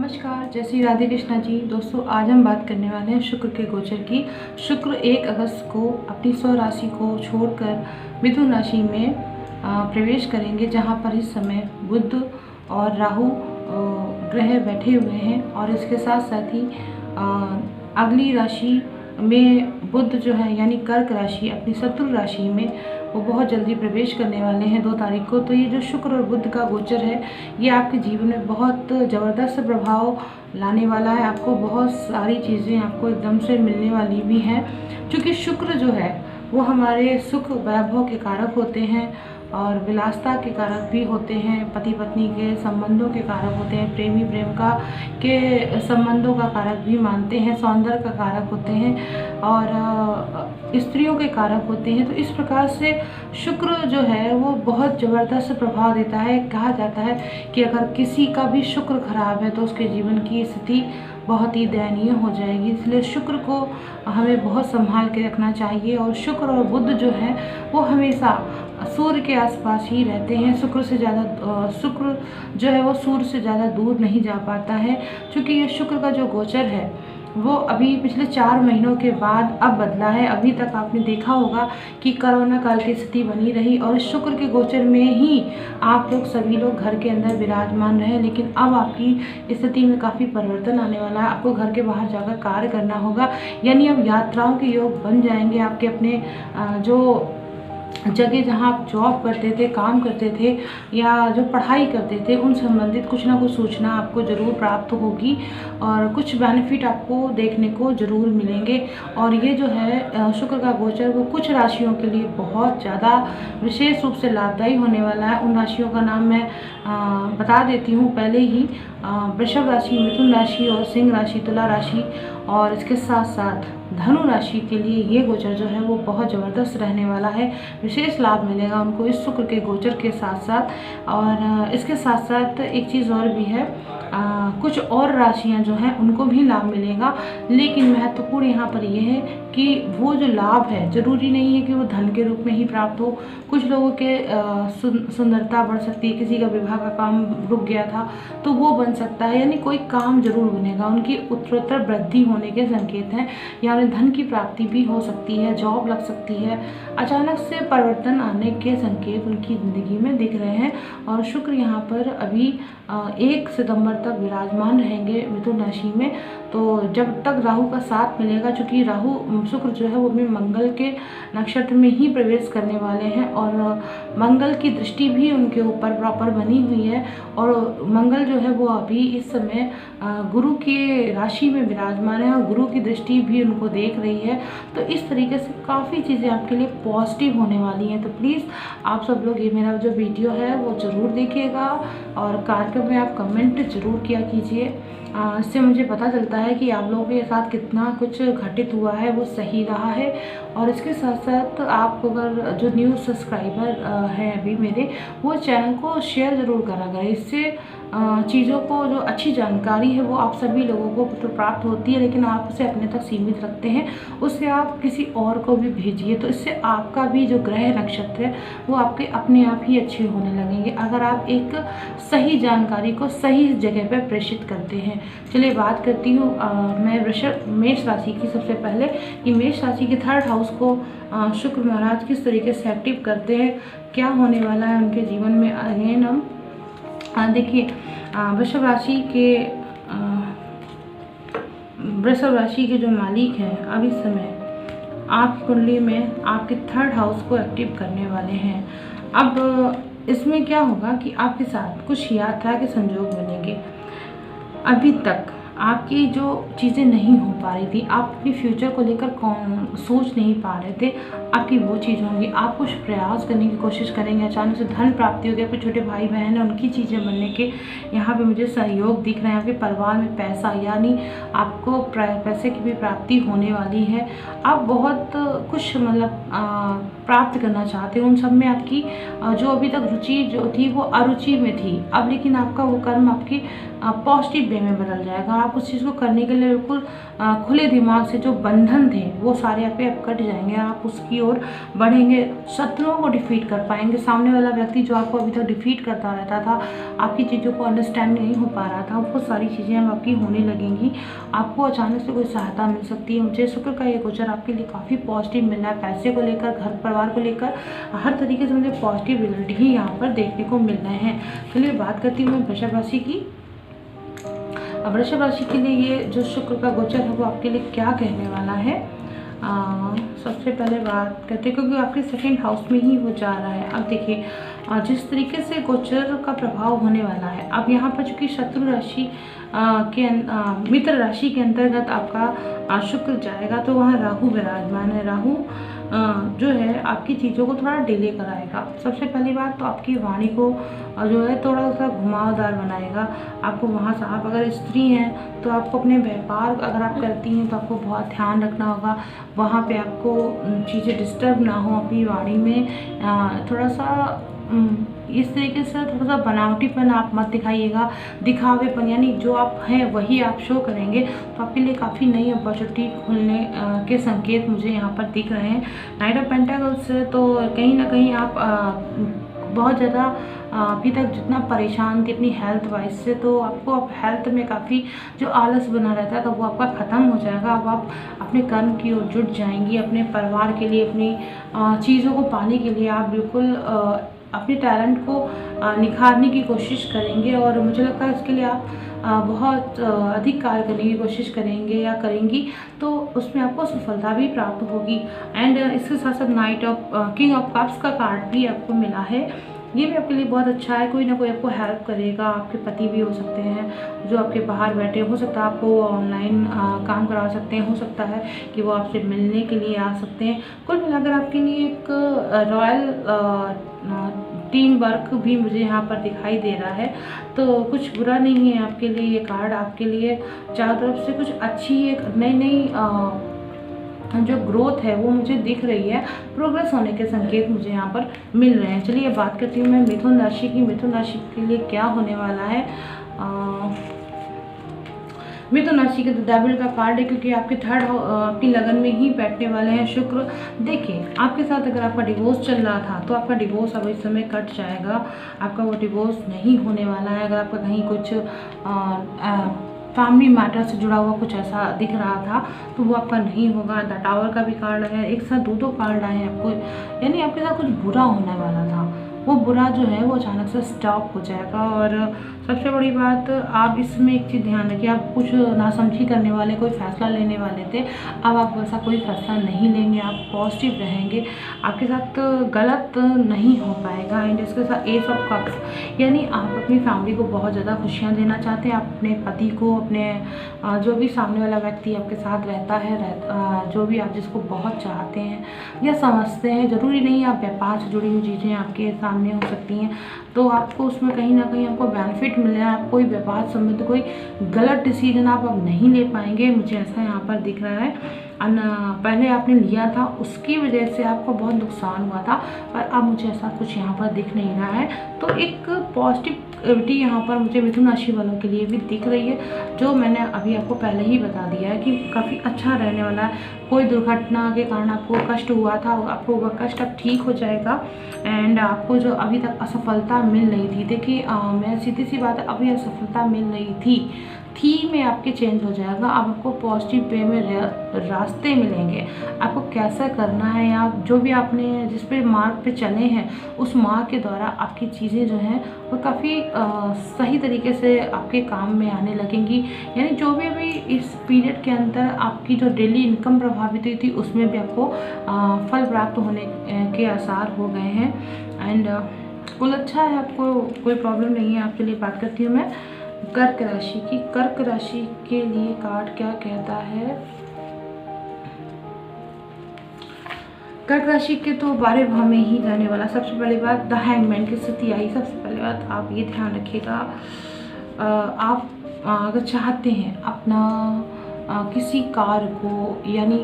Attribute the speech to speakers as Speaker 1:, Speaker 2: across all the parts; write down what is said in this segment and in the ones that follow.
Speaker 1: नमस्कार, जय श्री राधे कृष्णा जी। दोस्तों, आज हम बात करने वाले हैं शुक्र के गोचर की। शुक्र 1 अगस्त को अपनी स्व राशि को छोड़कर मिथुन राशि में प्रवेश करेंगे, जहां पर इस समय बुध और राहु ग्रह बैठे हुए हैं। और इसके साथ साथ ही अगली राशि में बुध जो है यानी कर्क राशि अपनी शत्रु राशि में वो बहुत जल्दी प्रवेश करने वाले हैं 2 तारीख को। तो ये जो शुक्र और बुध का गोचर है ये आपके जीवन में बहुत ज़बरदस्त प्रभाव लाने वाला है। आपको बहुत सारी चीज़ें आपको एकदम से मिलने वाली भी हैं, क्योंकि शुक्र जो है वो हमारे सुख वैभव के कारक होते हैं और विलासता के कारक भी होते हैं, पति पत्नी के संबंधों के कारक होते हैं, प्रेमी प्रेम का के संबंधों का कारक भी मानते हैं, सौंदर्य का कारक होते हैं और स्त्रियों के कारक होते हैं। तो इस प्रकार से शुक्र जो है वो बहुत ज़बरदस्त प्रभाव देता है। कहा जाता है कि अगर किसी का भी शुक्र खराब है तो उसके जीवन की स्थिति बहुत ही दयनीय हो जाएगी। इसलिए शुक्र को हमें बहुत संभाल के रखना चाहिए। और शुक्र और बुध जो है वो हमेशा सूर्य के आसपास ही रहते हैं। शुक्र जो है वो सूर्य से ज़्यादा दूर नहीं जा पाता है, क्योंकि ये शुक्र का जो गोचर है वो अभी पिछले 4 महीनों के बाद अब बदला है। अभी तक आपने देखा होगा कि कोरोना काल की स्थिति बनी रही और शुक्र के गोचर में ही आप लोग सभी लोग घर के अंदर विराजमान रहे, लेकिन अब आपकी स्थिति में काफ़ी परिवर्तन आने वाला है। आपको घर के बाहर जाकर कार्य करना होगा, यानी अब यात्राओं के योग बन जाएंगे। आपके अपने जो जगह जहाँ आप जॉब करते थे, काम करते थे या जो पढ़ाई करते थे, उन संबंधित कुछ ना कुछ सूचना आपको ज़रूर प्राप्त होगी और कुछ बेनिफिट आपको देखने को ज़रूर मिलेंगे। और ये जो है शुक्र का गोचर वो कुछ राशियों के लिए बहुत ज़्यादा विशेष रूप से लाभदायी होने वाला है। उन राशियों का नाम मैं बता देती हूँ पहले ही। वृषभ राशि, मिथुन राशि और सिंह राशि, तुला राशि और इसके साथ साथ धनु राशि के लिए ये गोचर जो है वो बहुत ज़बरदस्त रहने वाला है। विशेष लाभ मिलेगा उनको इस शुक्र के गोचर के साथ साथ। और इसके साथ साथ एक चीज़ और भी है, कुछ और राशियां जो हैं उनको भी लाभ मिलेगा, लेकिन महत्वपूर्ण यहाँ पर ये है कि वो जो लाभ है ज़रूरी नहीं है कि वो धन के रूप में ही प्राप्त हो। कुछ लोगों के सुंदरता बढ़ सकती है, किसी का विवाह का काम रुक गया था तो वो बन सकता है, यानी कोई काम जरूर बनेगा। उनकी उत्तरोत्तर वृद्धि होने के संकेत हैं, यानी धन की प्राप्ति भी हो सकती है, जॉब लग सकती है, अचानक से परिवर्तन आने के संकेत उनकी ज़िंदगी में दिख रहे हैं। और शुक्र यहाँ पर अभी 1 सितंबर तक विराजमान रहेंगे मिथुन राशि में। तो जब तक राहु का साथ मिलेगा, चूँकि शुक्र जो है वो भी मंगल के नक्षत्र में ही प्रवेश करने वाले हैं और मंगल की दृष्टि भी उनके ऊपर प्रॉपर बनी हुई है। और मंगल जो है वो अभी इस समय गुरु की राशि में विराजमान है और गुरु की दृष्टि भी उनको देख रही है। तो इस तरीके से काफ़ी चीज़ें आपके लिए पॉजिटिव होने वाली हैं। तो प्लीज़ आप सब लोग ये मेरा जो वीडियो है वो ज़रूर देखिएगा और कार्यक्रम में आप कमेंट ज़रूर किया कीजिए। इससे मुझे पता चलता है कि आप लोगों के साथ कितना कुछ घटित हुआ है, वो सही रहा है। और इसके साथ साथ आप अगर जो न्यू सब्सक्राइबर हैं अभी मेरे, वो चैनल को शेयर ज़रूर करा करें। इससे चीज़ों को जो अच्छी जानकारी है वो आप सभी लोगों को तो प्राप्त होती है, लेकिन आप उसे अपने तक सीमित रखते हैं, उससे आप किसी और को भी भेजिए। तो इससे आपका भी जो ग्रह नक्षत्र है वो आपके अपने आप ही अच्छे होने लगेंगे, अगर आप एक सही जानकारी को सही जगह पर प्रेषित करते हैं। चलिए बात करती हूँ मैं मेष राशि की। सबसे पहले कि मेष राशि के 3rd हाउस को शुक्र महाराज किस तरीके से एक्टिव करते हैं, क्या होने वाला है उनके जीवन में। अगेन हम देखिए वृषभ राशि के जो मालिक हैं अब इस समय आपकी कुंडली में आपके 3rd हाउस को एक्टिव करने वाले हैं। अब इसमें क्या होगा कि आपके साथ कुछ यात्रा के संयोग बनेंगे। अभी तक आपकी जो चीज़ें नहीं हो पा रही थी, आप अपने फ्यूचर को लेकर सोच नहीं पा रहे थे, आपकी वो चीज़ होंगी। आप कुछ प्रयास करने की कोशिश करेंगे, अचानक से धन प्राप्ति होगी। आपके छोटे भाई बहन हैं उनकी चीज़ें बनने के यहाँ पे मुझे सहयोग दिख रहे हैं। आपके परिवार में पैसा, यानी आपको पैसे की भी प्राप्ति होने वाली है। आप बहुत कुछ प्राप्त करना चाहते हो, उन सब में आपकी जो अभी तक रुचि जो थी वो अरुचि में थी, अब लेकिन आपका वो कर्म आपकी पॉजिटिव वे में बदल जाएगा। आप उस चीज़ को करने के लिए बिल्कुल खुले दिमाग से, जो बंधन थे वो सारे आप कट जाएंगे। आप उसकी ओर बढ़ेंगे, शत्रुओं को डिफीट कर पाएंगे। सामने वाला व्यक्ति जो आपको अभी तक डिफीट करता रहता था, आपकी चीज़ों को अंडरस्टैंड नहीं हो पा रहा था, वो सारी चीज़ें अब आपकी होने लगेंगी। आपको अचानक से कोई सहायता मिल सकती है। मुझे शुक्र का ये गोचर आपके लिए काफ़ी पॉजिटिव मिल रहा है। पैसे को लेकर, घर परिवार को लेकर, हर तरीके से मुझे पॉजिटिव रिजल्ट ही यहाँ पर देखने को मिल रहे हैं। चलिए बात करती हूँ मैं वृषभ राशि की। वृषभ राशि के लिए ये जो शुक्र का गोचर है वो आपके लिए क्या कहने वाला है। सबसे पहले बात करते हैं, क्योंकि आपके सेकंड हाउस में ही वो जा रहा है। अब देखिए जिस तरीके से गोचर का प्रभाव होने वाला है, अब यहाँ पर चूँकि शत्रु राशि मित्र राशि के अंतर्गत आपका शुक्र जाएगा, तो वहाँ राहु विराजमान है। राहु जो है आपकी चीज़ों को थोड़ा डिले कराएगा। सबसे पहली बात तो आपकी वाणी को जो है थोड़ा सा घुमावदार बनाएगा। आपको वहाँ से, आप अगर स्त्री हैं तो आपको अपने व्यापार अगर आप करती हैं तो आपको बहुत ध्यान रखना होगा। वहाँ पे आपको चीज़ें डिस्टर्ब ना हो। अपनी वाणी में थोड़ा सा इस तरीके से थोड़ा सा बनावटीपन आप मत दिखाइएगा, दिखावेपन, यानी जो आप हैं वही आप शो करेंगे, तो आपके लिए काफ़ी नई अपॉर्चुनिटी खुलने के संकेत मुझे यहाँ पर दिख रहे हैं। नाइट ऑफ पेंटाकल्स से तो कहीं ना कहीं आप बहुत ज़्यादा अभी तक जितना परेशान थे अपनी हेल्थ वाइज से, तो आपको अब हेल्थ में काफ़ी जो आलस बना रहता है तो वो आपका ख़त्म हो जाएगा। अब आप अपने कर्म की ओर जुट जाएंगी। अपने परिवार के लिए, अपनी चीज़ों को पाने के लिए आप बिल्कुल अपने टैलेंट को निखारने की कोशिश करेंगे, और मुझे लगता है इसके लिए आप बहुत अधिक कार्य करने की कोशिश करेंगे या करेंगी, तो उसमें आपको सफलता भी प्राप्त होगी। एंड इसके साथ साथ night of king of cups का कार्ड भी आपको मिला है। ये भी आपके लिए बहुत अच्छा है। कोई ना कोई आपको हेल्प करेगा। आपके पति भी हो सकते हैं जो आपके बाहर बैठे, हो सकता है आपको ऑनलाइन काम करा सकते हैं, हो सकता है कि वो आपसे मिलने के लिए आ सकते हैं। कुल मिलाकर आपके लिए एक रॉयल टीम वर्क भी मुझे यहाँ पर दिखाई दे रहा है, तो कुछ बुरा नहीं है आपके लिए। ये कार्ड आपके लिए चारों तरफ से कुछ अच्छी एक नई जो ग्रोथ है वो मुझे दिख रही है। प्रोग्रेस होने के संकेत मुझे यहाँ पर मिल रहे हैं। चलिए बात करती हूँ मैं मिथुन राशि की। मिथुन राशि के लिए क्या होने वाला है। मिथुन राशि के तो डेविल का कार्ड है, क्योंकि आपके थर्ड आपकी लगन में ही बैठने वाले हैं शुक्र। देखिए आपके साथ अगर आपका डिवोर्स चल रहा था तो आपका डिवोर्स अब इस समय कट जाएगा। आपका वो डिवोर्स नहीं होने वाला है। अगर आपका कहीं कुछ फैमिली मैटर से जुड़ा हुआ कुछ ऐसा दिख रहा था तो वो आपका नहीं होगा। द टावर का भी कार्ड है। एक साथ दो कार्ड आए हैं आपको, यानी आपके साथ कुछ बुरा होने वाला था, वो बुरा जो है वो अचानक से स्टॉप हो जाएगा। और सबसे बड़ी बात, आप इसमें एक चीज़ ध्यान रखिए, आप कुछ नासमझी करने वाले, कोई फैसला लेने वाले थे, अब आप वैसा कोई फैसला नहीं लेंगे। आप पॉजिटिव रहेंगे, आपके साथ गलत नहीं हो पाएगा। एंड इसके साथ एस ऑफ कप्स, यानी आप अपनी फैमिली को बहुत ज़्यादा खुशियाँ देना चाहते हैं। आप अपने पति को, अपने जो भी सामने वाला व्यक्ति आपके साथ रहता है, जो भी आप जिसको बहुत चाहते हैं या समझते हैं, ज़रूरी नहीं आप व्यापार से जुड़ी हुई चीज़ें आपके सामने हो सकती हैं, तो आपको उसमें कहीं ना कहीं आपको बेनिफिट मिल रहा है। आप कोई व्यापार संबंधित कोई गलत डिसीजन आप अब नहीं ले पाएंगे, मुझे ऐसा यहाँ पर दिख रहा है। पहले आपने लिया था उसकी वजह से आपको बहुत नुकसान हुआ था, पर अब मुझे ऐसा कुछ यहाँ पर दिख नहीं रहा है। तो एक पॉजिटिविटी यहाँ पर मुझे मिथुन राशि वालों के लिए भी दिख रही है, जो मैंने अभी आपको पहले ही बता दिया है कि काफ़ी अच्छा रहने वाला है। कोई दुर्घटना के कारण आपको कष्ट हुआ था, आपको वह कष्ट अब ठीक हो जाएगा। एंड आपको जो अभी तक असफलता मिल रही थी, देखिए मैं सीधी सी बात है, अभी असफलता मिल रही थी में आपके चेंज हो जाएगा। अब आपको पॉजिटिव वे में रास्ते मिलेंगे, आपको कैसा करना है, या जो भी आपने जिस पे मार्ग पे चले हैं उस मार्ग के द्वारा आपकी चीज़ें जो हैं वो काफ़ी सही तरीके से आपके काम में आने लगेंगी। यानी जो भी अभी इस पीरियड के अंदर आपकी जो डेली इनकम प्रभावित हुई थी उसमें भी आपको फल प्राप्त होने के आसार हो गए हैं। एंड कुल अच्छा है, आपको कोई प्रॉब्लम नहीं है। आपके लिए बात करती हूँ मैं कर्क राशि की। कर्क राशि के लिए कार्ड क्या कहता है। कर्क राशि के तो 12 भाव में ही रहने वाला। सबसे पहली बात, द हैंगमैन की स्थिति आई। सबसे पहली बात आप ये ध्यान रखिएगा, आप अगर चाहते हैं अपना किसी कार्य को, यानी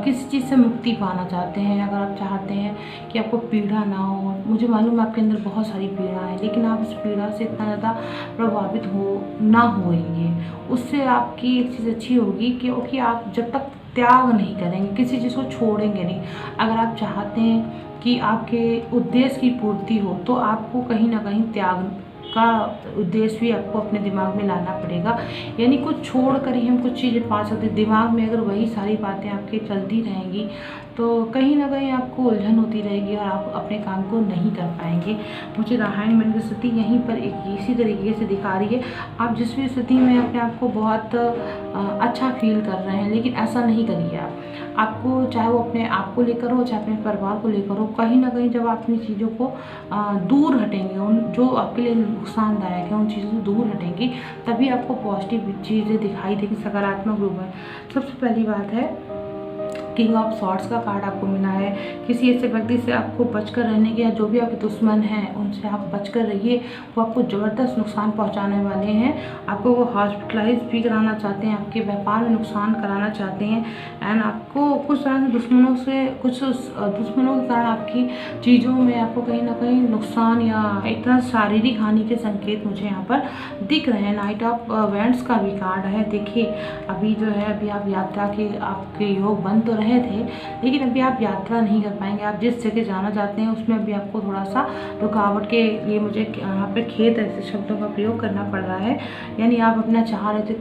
Speaker 1: किसी चीज़ से मुक्ति पाना चाहते हैं, अगर आप चाहते हैं कि आपको पीड़ा ना हो, मुझे मालूम है आपके अंदर बहुत सारी पीड़ा है, लेकिन आप उस पीड़ा से इतना ज़्यादा प्रभावित ना होइए, उससे आपकी एक चीज़ अच्छी होगी क्योंकि आप जब तक त्याग नहीं करेंगे, किसी चीज़ को छोड़ेंगे नहीं। अगर आप चाहते हैं कि आपके उद्देश्य की पूर्ति हो तो आपको कहीं ना कहीं त्याग का उद्देश्य भी आपको अपने दिमाग में लाना पड़ेगा। यानी कुछ छोड़ कर ही हम कुछ चीज़ें पा सकते। दिमाग में अगर वही सारी बातें आपके चलती रहेंगी तो कहीं ना कहीं आपको उलझन होती रहेगी और आप अपने काम को नहीं कर पाएंगे। मुझे रामायण में की स्थिति यहीं पर एक इसी तरीके से दिखा रही है। आप जिस भी स्थिति में अपने आप को बहुत अच्छा फील कर रहे हैं, लेकिन ऐसा नहीं करिए आपको, चाहे वो अपने आप को लेकर हो चाहे अपने परिवार को लेकर हो, कहीं ना कहीं जब आप अपनी चीज़ों को दूर हटेंगे, उन जो आपके लिए नुकसानदायक है उन चीज़ों से दूर हटेंगी, तभी आपको पॉजिटिव चीज़ें दिखाई देंगी, सकारात्मक रूप में। सबसे पहली बात है किंग ऑफ सॉर्ड्स का कार्ड आपको मिला है। किसी ऐसे व्यक्ति से आपको बचकर रहने के, या जो भी आपके दुश्मन हैं उनसे आप बचकर रहिए। वो आपको ज़बरदस्त नुकसान पहुंचाने वाले हैं। आपको वो हॉस्पिटलाइज भी कराना चाहते हैं, आपके व्यापार में नुकसान कराना चाहते हैं, एंड आपको कुछ तरह से दुश्मनों के कारण आपकी चीज़ों में आपको कहीं ना कहीं नुकसान या एक तरह शारीरिक हानि के संकेत मुझे यहाँ पर दिख रहे हैं। नाइट ऑफ वेंट्स का भी कार्ड है। देखिए अभी जो है, अभी आप यात्रा के आपके योग बन तो रहे थे, लेकिन अभी आप यात्रा नहीं कर पाएंगे। आप जिस जगह जाना चाहते हैं उसमें अभी आपको थोड़ा सा रुकावट के लिए, मुझे यहाँ पे खेत ऐसे शब्दों का प्रयोग करना पड़ रहा है। यानी आप अपना चाह रहे थे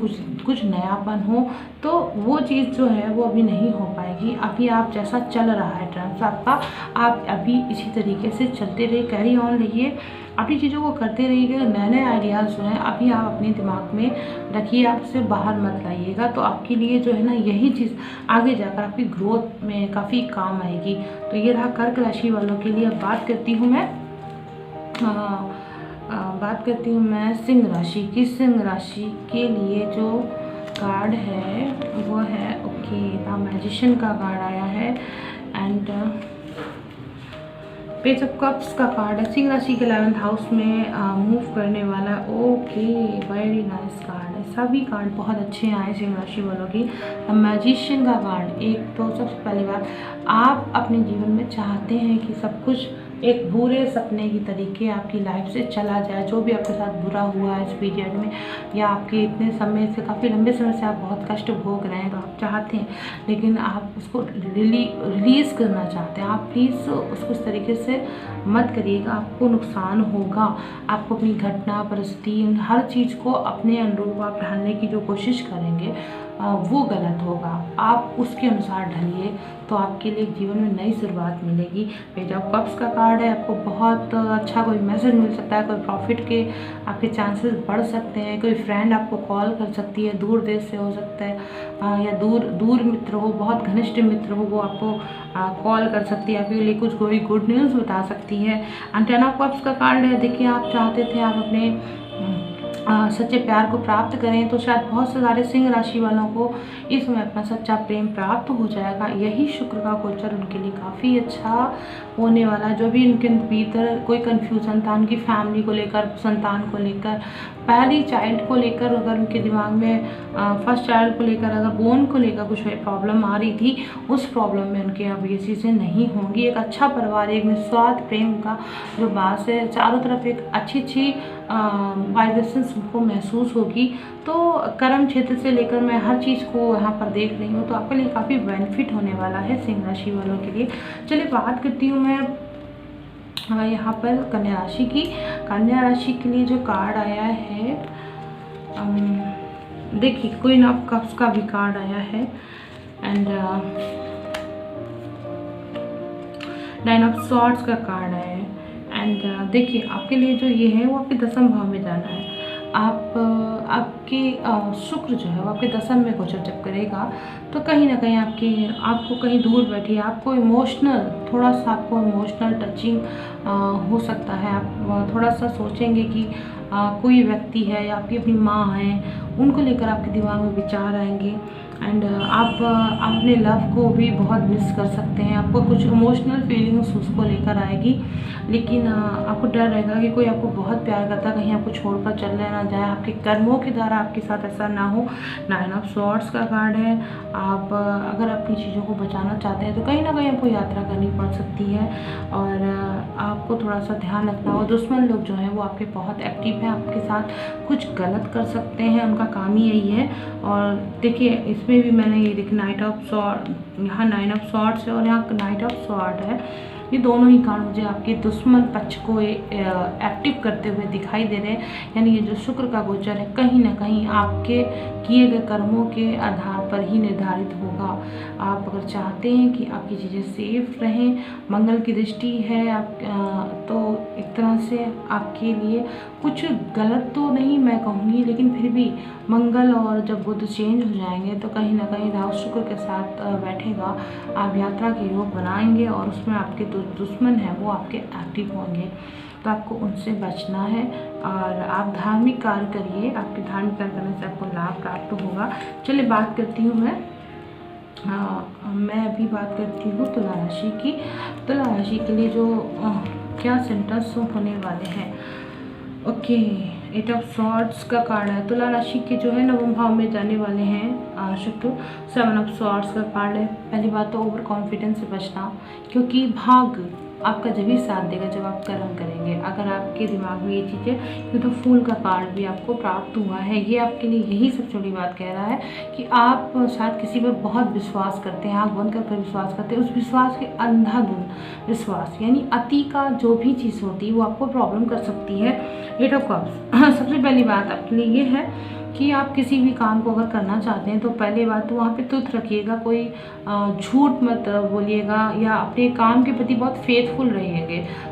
Speaker 1: कुछ नयापन हो, तो वो चीज़ जो है वो अभी नहीं हो पाएगी। अभी आप जैसा चल रहा है टर्म्स आपका, आप अभी इसी तरीके से चलते रहिए, कैरी ऑन रहिए, अपनी चीज़ों को करते रहिएगा। नए नए आइडियाज़ जो हैं अभी आप अपने दिमाग में रखिए, आप उसे बाहर मत लाइएगा, तो आपके लिए जो है ना यही चीज़ आगे जाकर आपकी ग्रोथ में काफ़ी काम आएगी। तो ये रहा कर्क राशि वालों के लिए। अब बात करती हूँ मैं सिंह राशि की। सिंह राशि के लिए जो कार्ड है वो है द मैजिशियन का कार्ड आया है, एंड पेज ऑफ कप्स का कार्ड है। सिंह राशि के 11th हाउस में मूव करने वाला है। ओके, वेरी नाइस कार्ड है। सभी कार्ड बहुत अच्छे आए सिंह राशि वालों की। मैजिशियन का कार्ड, एक तो सबसे पहली बात, आप अपने जीवन में चाहते हैं कि सब कुछ एक बुरे सपने की तरीके आपकी लाइफ से चला जाए। जो भी आपके साथ बुरा हुआ है इस पीरियड में, या आपके इतने समय से, काफ़ी लंबे समय से आप बहुत कष्ट भोग रहे हैं, तो आप चाहते हैं, लेकिन आप उसको रिलीज़ करना चाहते हैं। आप प्लीज़ उसको इस तरीके से मत करिएगा, आपको नुकसान होगा। आपको अपनी घटना, परिस्थिति, हर चीज़ को अपने अनुरूप आप ढालने की जो कोशिश करेंगे वो गलत होगा। आप उसके अनुसार ढलिए तो आपके लिए जीवन में नई शुरुआत मिलेगी। पेज ऑफ कप्स का कार्ड है। आपको बहुत अच्छा कोई मैसेज मिल सकता है, कोई प्रॉफिट के आपके चांसेस बढ़ सकते हैं। कोई फ्रेंड आपको कॉल कर सकती है, दूर देश से हो सकता है, या दूर मित्र हो, बहुत घनिष्ठ मित्र हो, वो आपको कॉल कर सकती है, आपके लिए कुछ कोई गुड न्यूज़ बता सकती है। एंड 10 ऑफ कप्स का कार्ड है। देखिए आप चाहते थे आप अपने सच्चे प्यार को प्राप्त करें, तो शायद बहुत से सारे सिंह राशि वालों को इस समय अपना सच्चा प्रेम प्राप्त हो जाएगा। यही शुक्र का गोचर उनके लिए काफ़ी अच्छा होने वाला है। जो भी उनके भीतर कोई कन्फ्यूजन था, उनकी फैमिली को लेकर, संतान को लेकर, पहली चाइल्ड को लेकर, अगर उनके दिमाग में फर्स्ट चाइल्ड को लेकर, अगर बोन को लेकर कुछ प्रॉब्लम आ रही थी, उस प्रॉब्लम में उनके अब ये चीज़ें नहीं होंगी। एक अच्छा परिवार, एक निस्वार्थ प्रेम का जो बात है, चारों तरफ एक अच्छी वाइब्रेशंस उनको महसूस होगी। तो कर्म क्षेत्र से लेकर मैं हर चीज़ को यहाँ पर देख रही हूँ, तो आपके लिए काफ़ी बेनिफिट होने वाला है सिंह राशि वालों के लिए। चलिए बात करती हूँ मैं यहाँ पर कन्या राशि की। कन्या राशि के लिए जो कार्ड आया है, देखिए क्वीन ऑफ कप्स का भी कार्ड आया है, एंड 9 ऑफ सॉर्ड्स का कार्ड आया है। एंड देखिए आपके लिए जो ये है वो आपके 10वें भाव में जाना है। आपके शुक्र जो है वो आपके 10वें में गोचर जब करेगा, तो कहीं ना कहीं आपको कहीं दूर बैठिए, आपको इमोशनल, थोड़ा सा आपको इमोशनल टचिंग हो सकता है। आप थोड़ा सा सोचेंगे कि कोई व्यक्ति है या आपकी अपनी माँ है, उनको लेकर आपके दिमाग में विचार आएंगे। एंड आप अपने लव को भी बहुत मिस कर सकते हैं। आपको कुछ इमोशनल फीलिंग्स उसको लेकर आएगी, लेकिन आपको डर रहेगा कि कोई आपको बहुत प्यार करता है, कहीं आपको छोड़कर चलने ना जाए, आपके कर्मों के द्वारा आपके साथ ऐसा ना हो। 9 ऑफ स्वॉर्ड्स का कार्ड है। आप अगर अपनी चीज़ों को बचाना चाहते हैं तो कहीं ना कहीं आपको यात्रा करनी पड़ सकती है, और आपको थोड़ा सा ध्यान रखना हो। दुश्मन लोग जो हैं वो आपके बहुत एक्टिव हैं, आपके साथ कुछ गलत कर सकते हैं, उनका काम ही यही है। और देखिए इसमें भी मैंने ये देखिए नाइट ऑफ स्वॉर्ड, यहाँ 9 ऑफ स्वॉर्ड्स है और यहाँ नाइट ऑफ स्वॉर्ड है। ये दोनों ही कार्ड मुझे आपके दुश्मन पक्ष को एक्टिव करते हुए दिखाई दे रहे हैं। यानी ये जो शुक्र का गोचर है कहीं ना कहीं आपके किए गए कर्मों के आधार पर ही निर्धारित होगा। आप अगर चाहते हैं कि आपकी चीज़ें सेफ रहें, मंगल की दृष्टि है आप तो एक तरह से आपके लिए कुछ गलत तो नहीं मैं कहूँगी, लेकिन फिर भी मंगल और जब बुध चेंज हो जाएंगे तो कहीं ना कहीं राहु शुक्र के साथ बैठेगा, आप यात्रा के योग बनाएंगे और उसमें आपके दुश्मन हैं वो आपके एक्टिव होंगे, तो आपको उनसे बचना है। और आप धार्मिक कार्य करिए, आपके धार्मिक कार्य करने से आपको लाभ प्राप्त होगा। चलिए बात करती हूँ मैं अभी बात करती हूँ तुला राशि की। तुला राशि के लिए जो क्या सेंटेंस होने वाले हैं। ओके, 8 ऑफ स्वॉर्ड्स का कार्ड है। तुला राशि के जो है नवम भाव में जाने वाले हैं शुक्र। 7 ऑफ स्वॉर्ड्स का कार्ड है। पहली बात तो ओवर कॉन्फिडेंस से बचना, क्योंकि भाग आपका जब भी साथ देगा जब आप कर्म करेंगे। अगर आपके दिमाग में ये चीज़ें, ये तो फूल का कार्ड भी आपको प्राप्त हुआ है, ये आपके लिए यही सबसे बड़ी बात कह रहा है कि आप शायद किसी पर बहुत विश्वास करते हैं, आँख बंद कर विश्वास करते हैं। उस विश्वास के अंधाधुंध विश्वास यानी अति का जो भी चीज़ होती है वो आपको प्रॉब्लम कर सकती है। 8 ऑफ कप्स, सबसे पहली बात आपके लिए ये है कि आप किसी भी काम को अगर करना चाहते हैं तो पहले बात तो वहाँ पे तुत रखिएगा, कोई झूठ मत बोलिएगा या अपने काम के प्रति बहुत फेथफुल रहिएगा,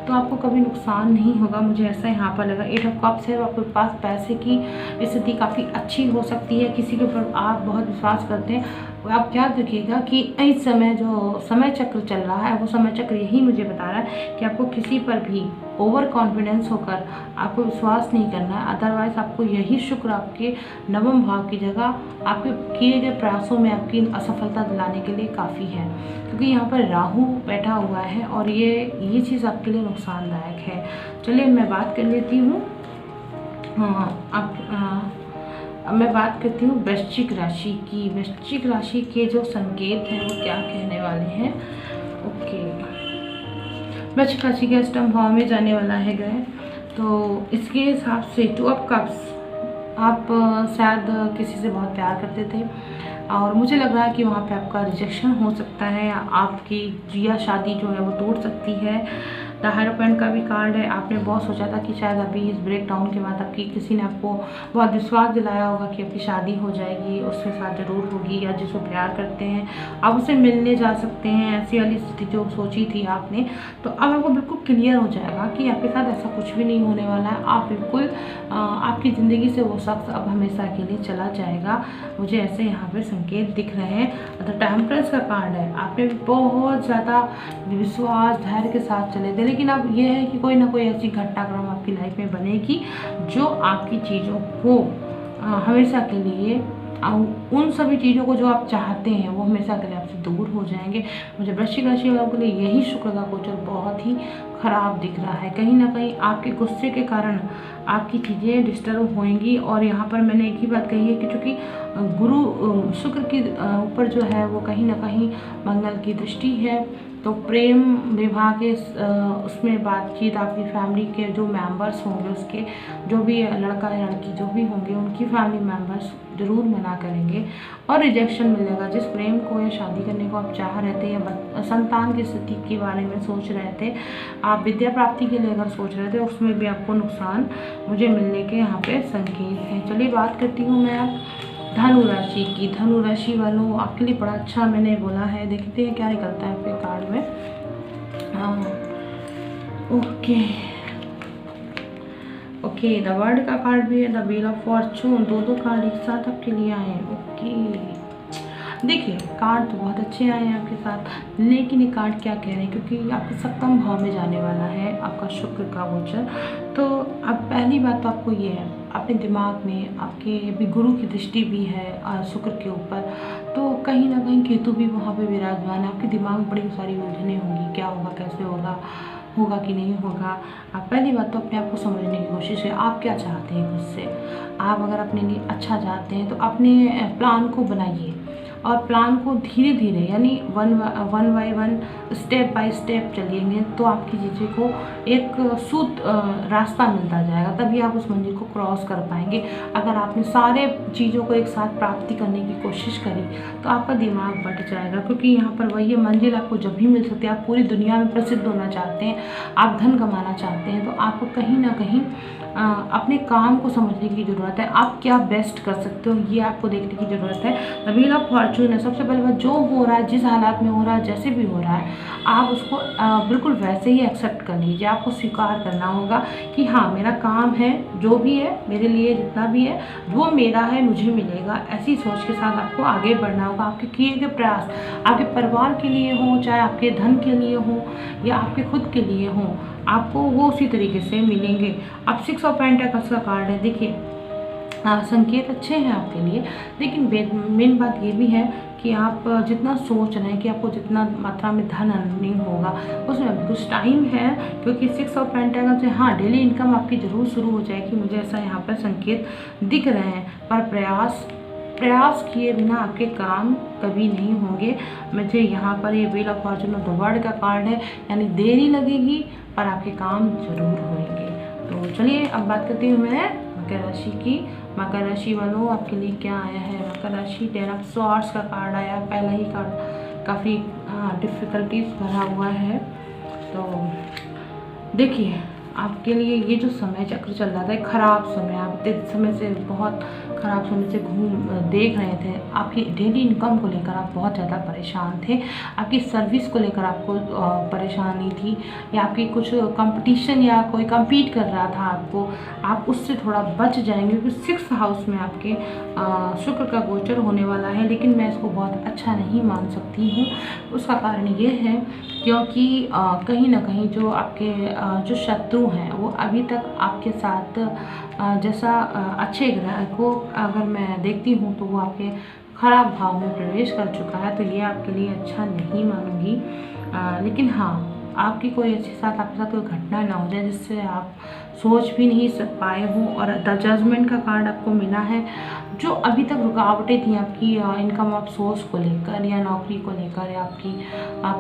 Speaker 1: तो आपको कभी नुकसान नहीं होगा। मुझे ऐसा यहाँ पर लगा। 8 ऑफ कप्स है, आपके पास पैसे की स्थिति काफ़ी अच्छी हो सकती है। किसी के ऊपर आप बहुत विश्वास करते हैं, आप याद रखिएगा कि इस समय जो समय चक्र चल रहा है वो समय चक्र यही मुझे बता रहा है कि आपको किसी पर भी ओवर कॉन्फिडेंस होकर आपको विश्वास नहीं करना है। अदरवाइज आपको यही शुक्र आपके नवम भाव की जगह आपके किए गए प्रयासों में आपकी असफलता दिलाने के लिए काफ़ी है, क्योंकि यहाँ पर राहु बैठा हुआ है और ये चीज़ आपके लिए नुकसानदायक है। चलिए मैं बात कर लेती हूँ। अब मैं बात करती हूँ वृश्चिक राशि की। वृश्चिक राशि के जो संकेत हैं वो क्या कहने वाले हैं। ओके, वृश्चिक राशि के अष्टम भाव में जाने वाला है ग्रह, तो इसके हिसाब से 2 ऑफ कप्स, आप शायद किसी से बहुत प्यार करते थे और मुझे लग रहा है कि वहाँ पे आपका रिजेक्शन हो सकता है, आपकी जिया शादी जो है वो टूट सकती है। द हायरोफेंट का भी कार्ड है। आपने बहुत सोचा था कि शायद अभी इस ब्रेक डाउन के बाद आपकी किसी ने आपको बहुत विश्वास दिलाया होगा कि आपकी शादी हो जाएगी, उसके साथ ज़रूर होगी, या जिसको प्यार करते हैं आप उससे मिलने जा सकते हैं। ऐसी वाली स्थिति जो सोची थी आपने, तो अब आपको बिल्कुल क्लियर हो जाएगा कि आपके साथ ऐसा कुछ भी नहीं होने वाला है। आप बिल्कुल आपकी ज़िंदगी से वो शख्स अब हमेशा के लिए चला जाएगा। मुझे ऐसे यहाँ पर संकेत दिख रहे हैं। द टेम्परेंस का कार्ड है। आपने बहुत ज़्यादा विश्वास धैर्य के साथ चले थे, लेकिन अब ये है कि कोई ना कोई ऐसी घटनाक्रम आपकी लाइफ में बनेगी जो आपकी चीज़ों को हमेशा के लिए, उन सभी चीज़ों को जो आप चाहते हैं वो हमेशा के लिए आपसे दूर हो जाएंगे। मुझे वृश्चिक राशि वालों के लिए यही शुक्र का गोचर बहुत ही ख़राब दिख रहा है। कहीं ना कहीं आपके गुस्से के कारण आपकी चीज़ें डिस्टर्ब होंगी। और यहाँ पर मैंने एक ही बात कही है कि चूँकि गुरु शुक्र के ऊपर जो है वो कहीं ना कहीं मंगल की दृष्टि है, तो प्रेम विवाह के उसमें बातचीत आपकी फैमिली के जो मेंबर्स होंगे, उसके जो भी लड़का या लड़की जो भी होंगे उनकी फैमिली मेंबर्स ज़रूर मना करेंगे और रिजेक्शन मिलेगा। जिस प्रेम को या शादी करने को आप चाह रहे थे या संतान की स्थिति के बारे में सोच रहे थे, आप विद्या प्राप्ति के लिए अगर सोच रहे थे, उसमें भी आपको नुकसान मुझे मिलने के यहाँ पे संकेत हैं। चलिए बात करती हूँ मैं अब धनु राशि की। धनु राशि वालों आपके लिए बड़ा अच्छा मैंने बोला है, देखते हैं क्या निकलता है आपके कार्ड में। ओके, द वर्ल्ड का कार्ड भी है, द व्हील ऑफ फॉर्चून, दो कार्ड एक साथ आपके लिए आए हैं। ओके, देखिए कार्ड तो बहुत अच्छे आए हैं आपके साथ, लेकिन ये कार्ड क्या कह रहे हैं, क्योंकि आपके सप्तम भाव में जाने वाला है आपका शुक्र का गोचर। तो अब पहली बात तो आपको ये है, अपने दिमाग में आपके भी गुरु की दृष्टि भी है शुक्र के ऊपर, तो कहीं ना कहीं केतु भी वहाँ पे विराजमान है। आपके दिमाग में बड़ी सारी उलझनें होंगी, क्या होगा, कैसे होगा, होगा कि नहीं होगा। आप पहली बात तो अपने आप को समझने की कोशिश है, आप क्या चाहते हैं खुद से। आप अगर अपने लिए अच्छा चाहते हैं तो अपने प्लान को बनाइए, और प्लान को धीरे धीरे यानी one by one step by step चलेंगे तो आपकी चीज़ें को एक रास्ता मिलता जाएगा, तभी आप उस मंजिल को क्रॉस कर पाएंगे। अगर आपने सारे चीज़ों को एक साथ प्राप्ति करने की कोशिश करी तो आपका दिमाग बट जाएगा, क्योंकि यहाँ पर वही मंजिल आपको जब भी मिल सकती है। आप पूरी दुनिया में प्रसिद्ध होना चाहते हैं, आप धन कमाना चाहते हैं, तो आपको कहीं ना कहीं अपने काम को समझने की ज़रूरत है। आप क्या बेस्ट कर सकते हो ये आपको देखने की ज़रूरत है। द व्हील ऑफ फॉर्चून है, सबसे पहले बात जो हो रहा है, जिस हालात में हो रहा है, जैसे भी हो रहा है, आप उसको बिल्कुल वैसे ही एक्सेप्ट कर लीजिए। आपको स्वीकार करना होगा कि हाँ मेरा काम है, जो भी है मेरे लिए जितना भी है वो मेरा है, मुझे मिलेगा। ऐसी सोच के साथ आपको आगे बढ़ना होगा। आपके किए गए प्रयास आपके परिवार के लिए हो, चाहे आपके धन के लिए हो या आपके खुद के लिए हो, आपको वो उसी तरीके से मिलेंगे। अब 6 ऑफ पेंटिकल्स का कार्ड है। देखिए संकेत अच्छे हैं आपके लिए, लेकिन मेन बात ये भी है कि आप जितना सोच रहे हैं कि आपको जितना मात्रा में धन अर्निंग होगा उसमें अभी कुछ टाइम है, क्योंकि 6 ऑफ पेंटिकल्स से हाँ डेली इनकम आपकी ज़रूर शुरू हो जाएगी, मुझे ऐसा यहाँ पर संकेत दिख रहे हैं। पर प्रयास किए बिना आपके काम कभी नहीं होंगे। मुझे यहाँ पर ये wheel of Fortune of the world का कार्ड है, यानी देरी लगेगी पर आपके काम जरूर होंगे। तो चलिए अब बात करती हूँ मैं मकर राशि की। मकर राशि वालों आपके लिए क्या आया है। मकर राशि 10 ऑफ स्वॉर्ड्स का कार्ड आया। पहला ही कार्ड काफ़ी डिफ़िकल्टीज भरा हुआ है। तो देखिए आपके लिए ये जो समय चक्र चल रहा था, खराब समय, आप इतने समय से बहुत ख़राब समय से देख रहे थे। आपकी डेली इनकम को लेकर आप बहुत ज़्यादा परेशान थे, आपकी सर्विस को लेकर आपको परेशानी थी, या आपकी कुछ कंपटीशन या कोई compete कर रहा था आपको, आप उससे थोड़ा बच जाएंगे, क्योंकि 6th हाउस में आपके शुक्र का गोचर होने वाला है। लेकिन मैं इसको बहुत अच्छा नहीं मान सकती हूँ। उसका कारण ये है क्योंकि कहीं ना कहीं जो आपके जो शत्रु हैं वो अभी तक आपके साथ जैसा अच्छे ग्रह को अगर मैं देखती हूँ तो वो आपके खराब भाव में प्रवेश कर चुका है, तो ये आपके लिए अच्छा नहीं मानूंगी। लेकिन हाँ आपकी कोई आपके साथ कोई घटना ना हो जाए जिससे आप सोच भी नहीं पाए हो। और द जजमेंट का कार्ड आपको मिला है। जो अभी तक रुकावटें थी आपकी इनकम ऑफ सोर्स को लेकर या नौकरी को लेकर, या आपकी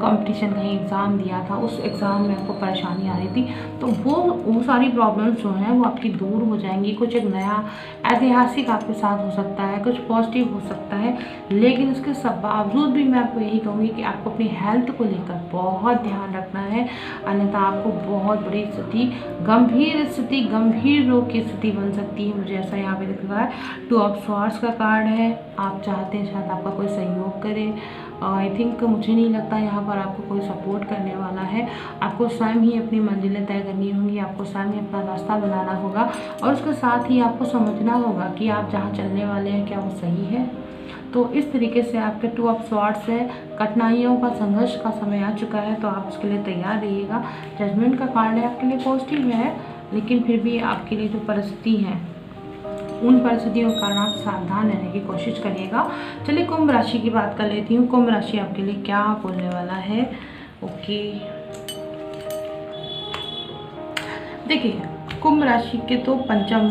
Speaker 1: कंपटीशन कहीं एग्ज़ाम दिया था उस एग्ज़ाम में आपको परेशानी आ रही थी, तो वो सारी प्रॉब्लम्स जो हैं वो आपकी दूर हो जाएंगी। कुछ एक नया ऐतिहासिक आपके साथ हो सकता है, कुछ पॉजिटिव हो सकता है। लेकिन इसके बावजूद भी मैं आपको यही कहूँगी कि आपको अपनी हेल्थ को लेकर बहुत ध्यान रखना है, अन्यथा आपको बहुत बड़ी स्थिति, गंभीर रोग की स्थिति बन सकती है। मुझे ऐसा यहाँ पे दिख रहा है। 2 ऑफ स्वॉर्ड्स का कार्ड है। आप चाहते हैं शायद आपका कोई सहयोग करे, आई थिंक मुझे नहीं लगता यहाँ पर आपको कोई सपोर्ट करने वाला है। आपको स्वयं ही अपनी मंजिलें तय करनी होंगी, आपको स्वयं ही अपना रास्ता बनाना होगा, और उसके साथ ही आपको समझना होगा कि आप जहाँ चलने वाले हैं क्या वो सही है। तो इस तरीके से आपके 2 ऑफ स्वॉर्ड्स है। कठिनाइयों का, संघर्ष का समय आ चुका है, तो आप उसके लिए तैयार रहिएगा। जजमेंट का कार्ड है, आपके लिए पॉजिटिव है, लेकिन फिर भी आपके लिए जो परिस्थिति है उन परिस्थितियों के कारण आप सावधान रहने की कोशिश करिएगा। चलिए कुंभ राशि की बात कर लेती हूँ। कुंभ राशि आपके लिए क्या बोलने वाला है। ओके देखिए कुंभ राशि के तो पंचम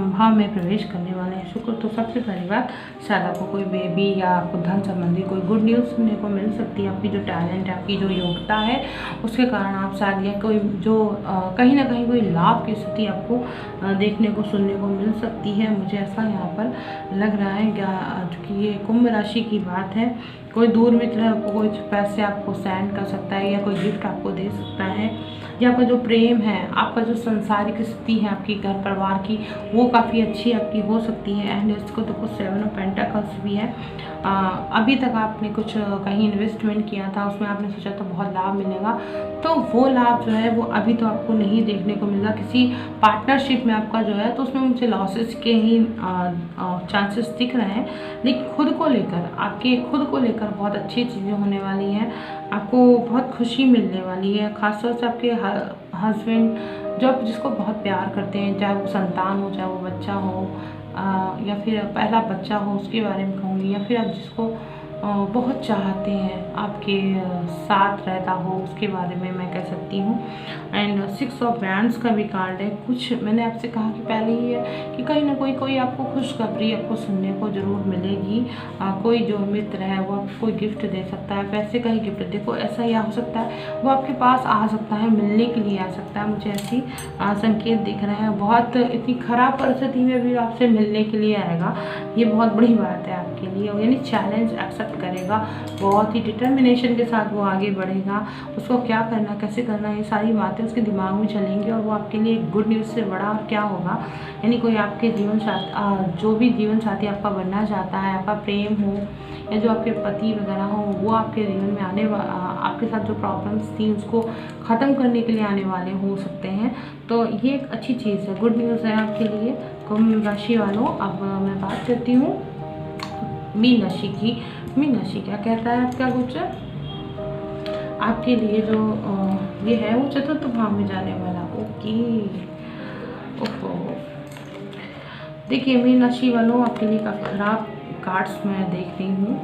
Speaker 1: भाव में प्रवेश करने वाले हैं शुक्र। तो सबसे पहली बात, शायद आपको कोई बेबी या आपको धन संबंधी कोई गुड न्यूज़ सुनने को मिल सकती है। आपकी जो टैलेंट है, आपकी जो योग्यता है, उसके कारण आप शायद या कोई जो कहीं ना कहीं कोई लाभ की स्थिति आपको देखने को सुनने को मिल सकती है। मुझे ऐसा यहाँ पर लग रहा है क्योंकि ये कुंभ राशि की बात है। कोई दूर मित्र आपको कोई पैसे आपको सेंड कर सकता है, या कोई गिफ्ट आपको दे सकता है, या आपका जो प्रेम है, आपका जो संसारिक स्थिति है आपकी घर परिवार की वो काफ़ी अच्छी आपकी हो सकती है। एंड इसको देखो 7 ऑफ पेंटाकल्स भी है। अभी तक आपने कुछ कहीं इन्वेस्टमेंट किया था, उसमें आपने सोचा था बहुत लाभ मिलेगा, तो वो लाभ जो है वो अभी तो आपको नहीं देखने को मिला। किसी पार्टनरशिप में आपका जो है तो उसमें मुझे लॉसेस के ही चांसेस दिख रहे हैं। लेकिन खुद को लेकर बहुत अच्छी चीज़ें होने वाली हैं, आपको बहुत खुशी मिलने वाली है। खासतौर से आपके हस्बैंड जो आप जिसको बहुत प्यार करते हैं, चाहे वो संतान हो, चाहे वो बच्चा हो, या फिर पहला बच्चा हो, उसके बारे में कहूँगी, या फिर आप जिसको बहुत चाहते हैं आपके साथ रहता हो, उसके बारे में मैं कह सकती हूँ। एंड 6 ऑफ वैंड्स का भी कार्ड है। कुछ मैंने आपसे कहा कि पहले ही है कि कहीं ना कोई आपको खुशखबरी आपको सुनने को ज़रूर मिलेगी। कोई जो मित्र है वो आपको कोई गिफ्ट दे सकता है, पैसे का ही गिफ्ट। देखो ऐसा या हो सकता है वो आपके पास आ सकता है, मिलने के लिए आ सकता है। मुझे ऐसी संकेत दिख रहे हैं। बहुत इतनी ख़राब परिस्थिति में भी आपसे मिलने के लिए आएगा, ये बहुत बड़ी बात है आपके लिए। यानी चैलेंज एक्सेप्ट करेगा, बहुत ही डिटर्मिनेशन के साथ वो आगे बढ़ेगा। उसको क्या करना, कैसे करना, ये सारी बातें उसके दिमाग में चलेंगी और वो आपके लिए गुड न्यूज़ से बड़ा और क्या होगा। यानी कोई आपके जीवन साथी, जो भी जीवन साथी आपका बनना चाहता है, आपका प्रेम हो या जो आपके पति वगैरह हो, वो आपके जीवन में आपके साथ जो प्रॉब्लम्स थी उसको ख़त्म करने के लिए आने वाले हो सकते हैं। तो ये एक अच्छी चीज़ है, गुड न्यूज़ है आपके लिए कुंभ राशि वालों। अब मैं बात करती हूँ मीन राशि की। मीन राशि क्या कहता है आपका गोचर आपके लिए? जो ये है वो चतुर्थ भाव में जाने वाला। ओके, ओहो, देखिए मीन राशि वालों आपके लिए काफ़ी ख़राब कार्ड्स मैं देख रही हूँ।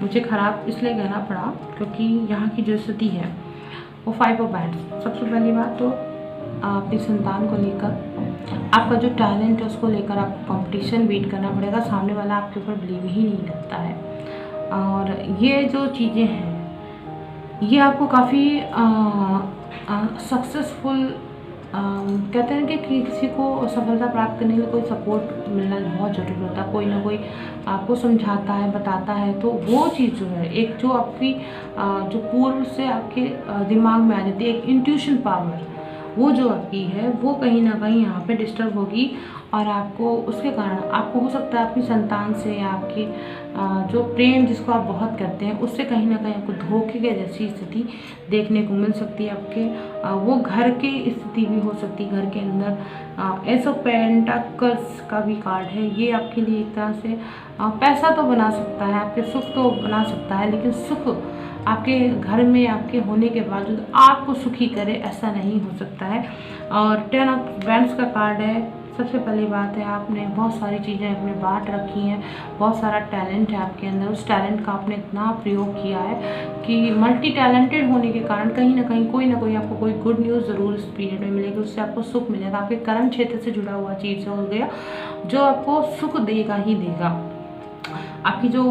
Speaker 1: मुझे ख़राब इसलिए कहना पड़ा क्योंकि यहाँ की जो स्थिति है वो 5 ऑफ वैंड्स। सबसे पहली बात तो अपनी संतान को लेकर आपका जो टैलेंट है उसको लेकर आपको कंपटीशन बीट करना पड़ेगा। सामने वाला आपके ऊपर बिलीव ही नहीं करता है। और ये जो चीज़ें हैं ये आपको काफ़ी सक्सेसफुल कहते हैं कि किसी को सफलता प्राप्त करने के लिए कोई सपोर्ट मिलना बहुत ज़रूरी होता है। कोई ना कोई आपको समझाता है, बताता है। तो वो चीज़ जो है एक जो आपकी जो पूर्व से आपके दिमाग में आ जाती है, एक इंट्यूशन पावर, वो जो आपकी है वो कहीं ना कहीं यहाँ पे डिस्टर्ब होगी। और आपको उसके कारण आपको हो सकता है अपनी संतान से या आपकी जो प्रेम जिसको आप बहुत करते हैं उससे कहीं ना कहीं आपको धोखे के जैसी स्थिति देखने को मिल सकती है। आपके वो घर की स्थिति भी हो सकती है, घर के अंदर। एस ऑफ पेंटाकल्स का भी कार्ड है। ये आपके लिए एक तरह से पैसा तो बना सकता है, आपके सुख तो बना सकता है, लेकिन सुख आपके घर में आपके होने के बावजूद आपको सुखी करे ऐसा नहीं हो सकता है। और 10 ऑफ वैंड्स का कार्ड है। सबसे पहली बात है आपने बहुत सारी चीज़ें अपने बांट रखी हैं, बहुत सारा टैलेंट है आपके अंदर। उस टैलेंट का आपने इतना प्रयोग किया है कि मल्टी टैलेंटेड होने के कारण कहीं ना कहीं कोई ना कोई आपको कोई गुड न्यूज़ ज़रूर इस पीरियड में मिलेगी, उससे आपको सुख मिलेगा। आपके कर्म क्षेत्र से जुड़ा हुआ चीज़ हो गया जो आपको सुख देगा ही देगा। आपकी जो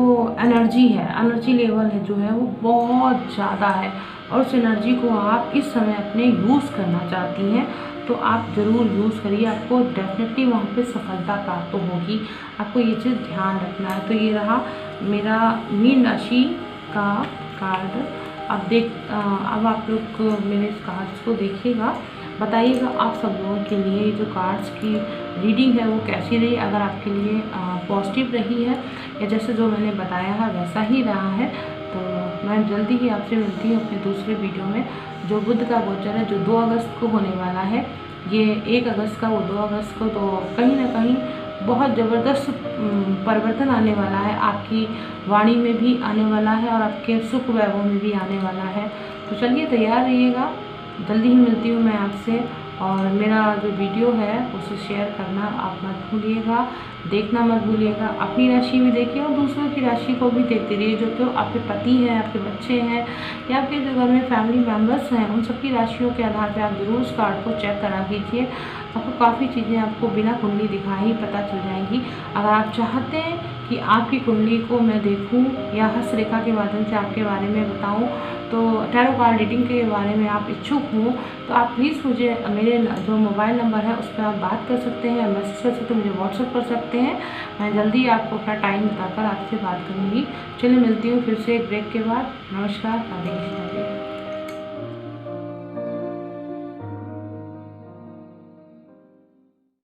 Speaker 1: एनर्जी है, एनर्जी लेवल है जो है वो बहुत ज़्यादा है और उस एनर्जी को आप इस समय अपने यूज़ करना चाहती हैं तो आप ज़रूर यूज़ करिए। आपको डेफिनेटली वहाँ पे सफलता प्राप्त होगी। आपको ये चीज़ ध्यान रखना है। तो ये रहा मेरा मीन राशि का कार्ड। अब आप लोग मेरे इस कार्ड्स को देखिएगा, बताइएगा आप सब लोगों के लिए जो कार्ड्स की रीडिंग है वो कैसी रही। अगर आपके लिए पॉजिटिव रही है या जैसे जो मैंने बताया है वैसा ही रहा है तो मैं जल्दी ही आपसे मिलती हूँ अपने दूसरे वीडियो में। जो बुध का गोचर है जो 2 अगस्त को होने वाला है, ये 1 अगस्त का वो 2 अगस्त को, तो कहीं ना कहीं बहुत ज़बरदस्त परिवर्तन आने वाला है। आपकी वाणी में भी आने वाला है और आपके सुख वैभव में भी आने वाला है। तो चलिए तैयार रहिएगा, जल्दी ही मिलती हूँ मैं आपसे। और मेरा जो वीडियो है उसे शेयर करना आप मत भूलिएगा, देखना मत भूलिएगा। अपनी राशि भी देखिए और दूसरों की राशि को भी देखते रहिए। जो आपके पति हैं, आपके बच्चे हैं या आपके जो घर में फैमिली मेम्बर्स हैं, उन सबकी राशियों के आधार पर आप जरूर उस कार्ड को चेक करा कीजिए। आपको काफ़ी चीज़ें आपको बिना कुंडली दिखाए ही पता चल जाएंगी। अगर आप चाहते हैं कि आपकी कुंडली को मैं देखूं या हस्तरेखा के माध्यम से आपके बारे में बताऊं, तो टैरो कार्ड रीडिंग के बारे में आप इच्छुक हो तो आप प्लीज़ मुझे मेरे जो मोबाइल नंबर है उस पर आप बात कर सकते हैं, मैसेज कर सकते हैं, मुझे व्हाट्सएप कर सकते हैं। मैं जल्दी आपको अपना टाइम बताकर आपसे बात करूँगी। चलिए मिलती हूँ फिर से एक ब्रेक के बाद। नमस्कार, राधे कृष्णा जी।